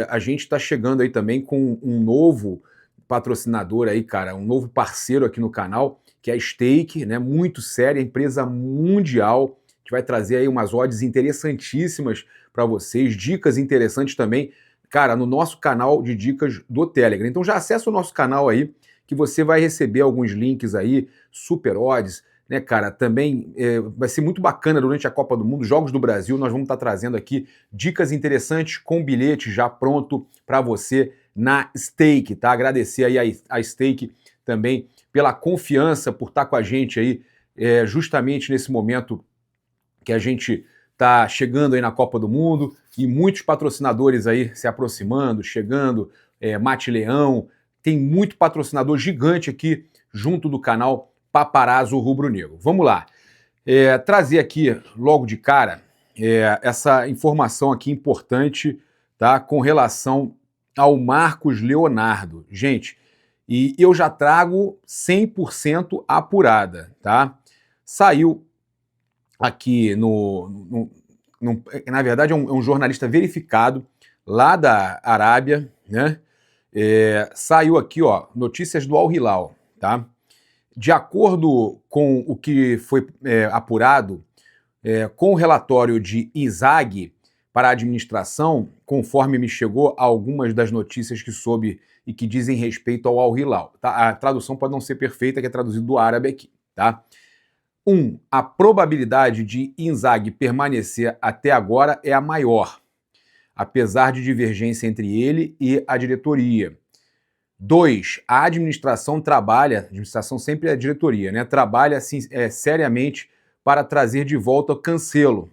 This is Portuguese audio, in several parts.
A gente está chegando aí também com um novo patrocinador aí, cara, um novo parceiro aqui no canal, que é a Stake, né? Muito séria, empresa mundial. A gente vai trazer aí umas odds interessantíssimas para vocês, dicas interessantes também, cara, no nosso canal de dicas do Telegram. Então já acessa o nosso canal aí, que você vai receber alguns links aí, super odds, né, cara? Também vai ser muito bacana durante a Copa do Mundo, Jogos do Brasil, nós vamos estar trazendo aqui dicas interessantes com bilhete já pronto para você na Stake, tá? Agradecer aí a Stake também pela confiança, por estar com a gente aí justamente nesse momento que a gente está chegando aí na Copa do Mundo e muitos patrocinadores aí se aproximando, chegando, Mate Leão, tem muito patrocinador gigante aqui junto do canal Paparazzo Rubro Negro. Vamos lá, trazer aqui logo de cara essa informação aqui importante, tá, com relação ao Marcos Leonardo. Gente, e eu já trago 100% apurada, tá? Saiu aqui na verdade é um jornalista verificado lá da Arábia, né? Saiu aqui, ó, notícias do Al Hilal, tá? De acordo com o que foi apurado, com o relatório de Inzaghi para a administração, conforme me chegou algumas das notícias que soube e que dizem respeito ao Al Hilal. Tá? A tradução pode não ser perfeita, que é traduzido do árabe aqui, tá? A probabilidade de Inzaghi permanecer até agora é a maior, apesar de divergência entre ele e a diretoria. 2, a administração administração sempre é a diretoria, né? Trabalha assim, seriamente para trazer de volta o Cancelo,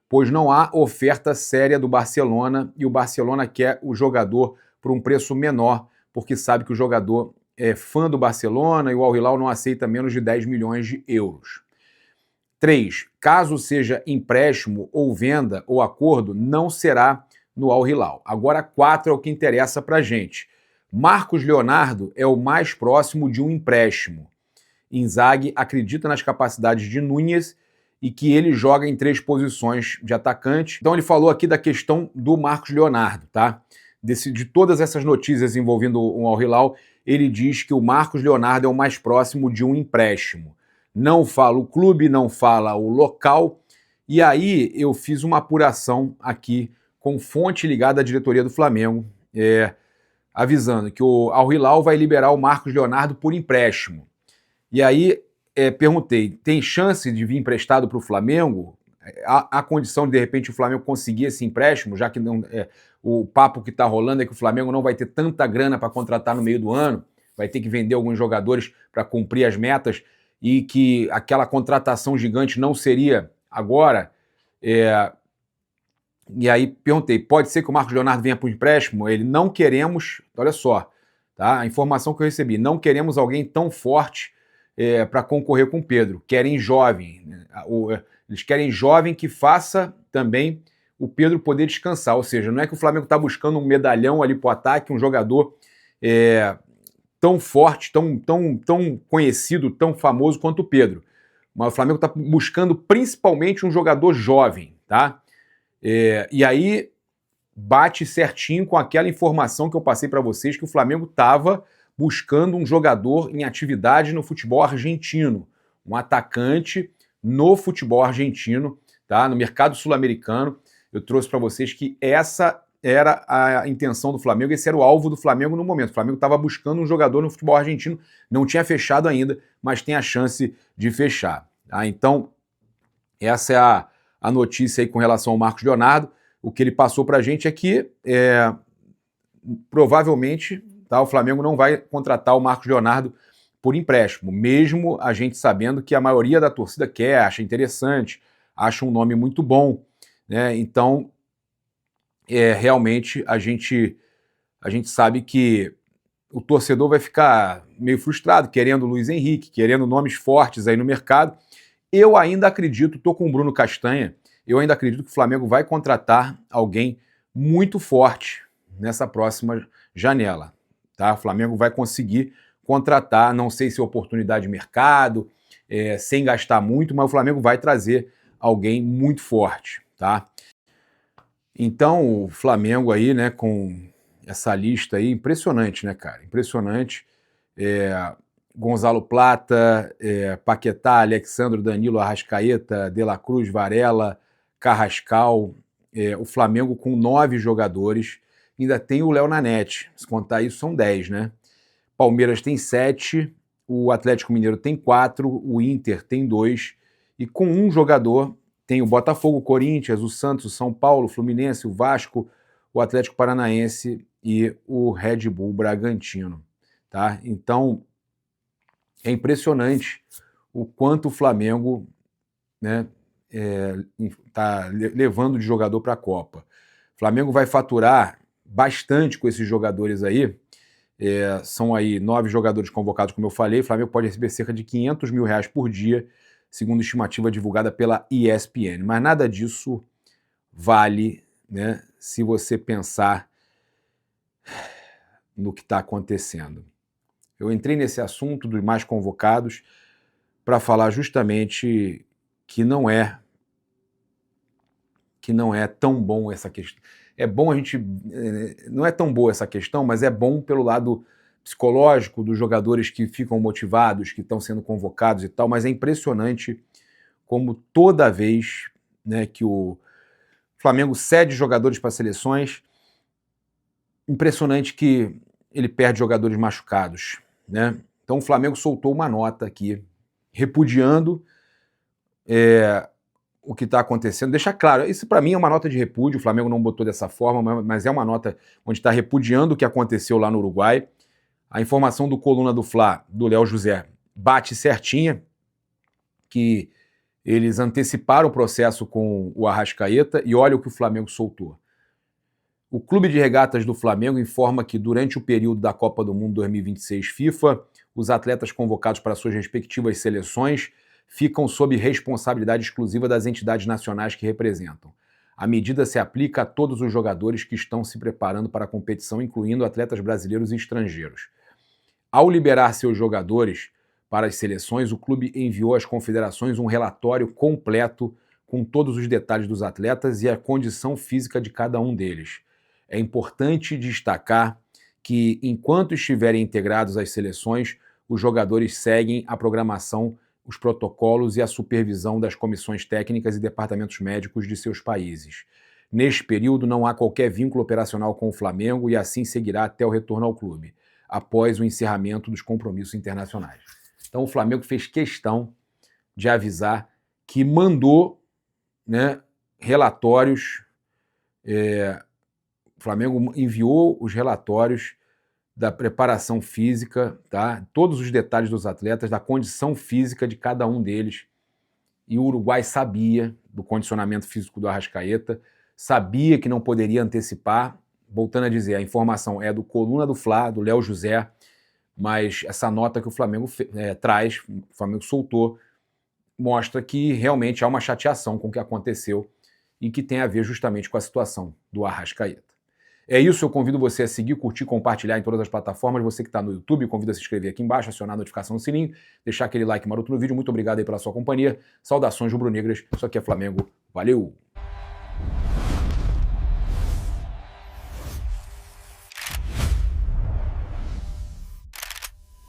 pois não há oferta séria do Barcelona e o Barcelona quer o jogador por um preço menor, porque sabe que o jogador é fã do Barcelona e o Al Hilal não aceita menos de 10 milhões de euros. 3, caso seja empréstimo ou venda ou acordo, não será no Al Hilal. Agora 4 é o que interessa pra gente. Marcos Leonardo é o mais próximo de um empréstimo. Inzaghi acredita nas capacidades de Núñez e que ele joga em 3 posições de atacante. Então ele falou aqui da questão do Marcos Leonardo, tá? De todas essas notícias envolvendo o Al Hilal, ele diz que o Marcos Leonardo é o mais próximo de um empréstimo. Não fala o clube, não fala o local. E aí eu fiz uma apuração aqui com fonte ligada à diretoria do Flamengo, avisando que o Al Hilal vai liberar o Marcos Leonardo por empréstimo. E aí perguntei, tem chance de vir emprestado para o Flamengo? A condição de repente o Flamengo conseguir esse empréstimo, já que não, o papo que está rolando é que o Flamengo não vai ter tanta grana para contratar no meio do ano, vai ter que vender alguns jogadores para cumprir as metas e que aquela contratação gigante não seria agora. E aí perguntei, pode ser que o Marcos Leonardo venha para o empréstimo? Ele, não queremos, olha só, tá? A informação que eu recebi, não queremos alguém tão forte para concorrer com o Pedro, querem jovem, eles querem jovem que faça também o Pedro poder descansar, ou seja, não é que o Flamengo está buscando um medalhão ali para o ataque, um jogador tão forte, tão conhecido, tão famoso quanto o Pedro, mas o Flamengo está buscando principalmente um jogador jovem, tá? E aí bate certinho com aquela informação que eu passei para vocês, que o Flamengo estava buscando um jogador em atividade no futebol argentino, um atacante no futebol argentino, tá? No mercado sul-americano. Eu trouxe para vocês que essa era a intenção do Flamengo, esse era o alvo do Flamengo no momento. O Flamengo estava buscando um jogador no futebol argentino, não tinha fechado ainda, mas tem a chance de fechar. Tá? Então, essa é a notícia aí com relação ao Marcos Leonardo. O que ele passou para a gente é que provavelmente o Flamengo não vai contratar o Marcos Leonardo por empréstimo, mesmo a gente sabendo que a maioria da torcida quer, acha interessante, acha um nome muito bom, né? Então, realmente a gente sabe que o torcedor vai ficar meio frustrado, querendo o Luiz Henrique, querendo nomes fortes aí no mercado. Eu ainda acredito, estou com o Bruno Castanha, eu ainda acredito que o Flamengo vai contratar alguém muito forte nessa próxima janela. Tá? O Flamengo vai conseguir contratar, não sei se é oportunidade de mercado, sem gastar muito, mas o Flamengo vai trazer alguém muito forte. Tá? Então, o Flamengo aí, né, com essa lista aí, impressionante, né, cara? Impressionante. Gonzalo Plata, Paquetá, Alexandro, Danilo, Arrascaeta, De La Cruz, Varela, Carrascal, o Flamengo com 9 jogadores, ainda tem o Léo Nanete, se contar isso são 10, né? Palmeiras tem 7, o Atlético Mineiro tem 4, o Inter tem 2, e com um jogador tem o Botafogo, o Corinthians, o Santos, o São Paulo, o Fluminense, o Vasco, o Atlético Paranaense e o Red Bull Bragantino, tá? Então, é impressionante o quanto o Flamengo, né, tá levando de jogador para a Copa. O Flamengo vai faturar bastante com esses jogadores aí. São aí 9 jogadores convocados, como eu falei. O Flamengo pode receber cerca de R$500 mil por dia, segundo estimativa divulgada pela ESPN. Mas nada disso vale, né, se você pensar no que está acontecendo. Eu entrei nesse assunto dos mais convocados para falar justamente que não é tão bom essa questão. É bom a gente... Não é tão boa essa questão, mas é bom pelo lado psicológico dos jogadores que ficam motivados, que estão sendo convocados e tal, mas é impressionante como toda vez, né, que o Flamengo cede jogadores para seleções, impressionante que ele perde jogadores machucados, né? Então o Flamengo soltou uma nota aqui, repudiando o que está acontecendo. Deixa claro, isso para mim é uma nota de repúdio, o Flamengo não botou dessa forma, mas é uma nota onde está repudiando o que aconteceu lá no Uruguai. A informação do Coluna do Fla, do Léo José, bate certinha, que eles anteciparam o processo com o Arrascaeta, e olha o que o Flamengo soltou. O Clube de Regatas do Flamengo informa que durante o período da Copa do Mundo 2026 FIFA, os atletas convocados para suas respectivas seleções ficam sob responsabilidade exclusiva das entidades nacionais que representam. A medida se aplica a todos os jogadores que estão se preparando para a competição, incluindo atletas brasileiros e estrangeiros. Ao liberar seus jogadores para as seleções, o clube enviou às confederações um relatório completo com todos os detalhes dos atletas e a condição física de cada um deles. É importante destacar que, enquanto estiverem integrados às seleções, os jogadores seguem a programação, os protocolos e a supervisão das comissões técnicas e departamentos médicos de seus países. Neste período, não há qualquer vínculo operacional com o Flamengo e assim seguirá até o retorno ao clube, após o encerramento dos compromissos internacionais. Então o Flamengo fez questão de avisar que mandou, né, relatórios, o Flamengo enviou os relatórios da preparação física, tá? Todos os detalhes dos atletas, da condição física de cada um deles. E o Uruguai sabia do condicionamento físico do Arrascaeta, sabia que não poderia antecipar. Voltando a dizer, a informação é do Coluna do Fla, do Léo José, mas essa nota que o Flamengo traz, o Flamengo soltou, mostra que realmente há uma chateação com o que aconteceu e que tem a ver justamente com a situação do Arrascaeta. É isso, eu convido você a seguir, curtir, compartilhar em todas as plataformas. Você que está no YouTube, convido a se inscrever aqui embaixo, acionar a notificação no sininho, deixar aquele like maroto no vídeo. Muito obrigado aí pela sua companhia. Saudações rubro-negras. Isso aqui é Flamengo. Valeu!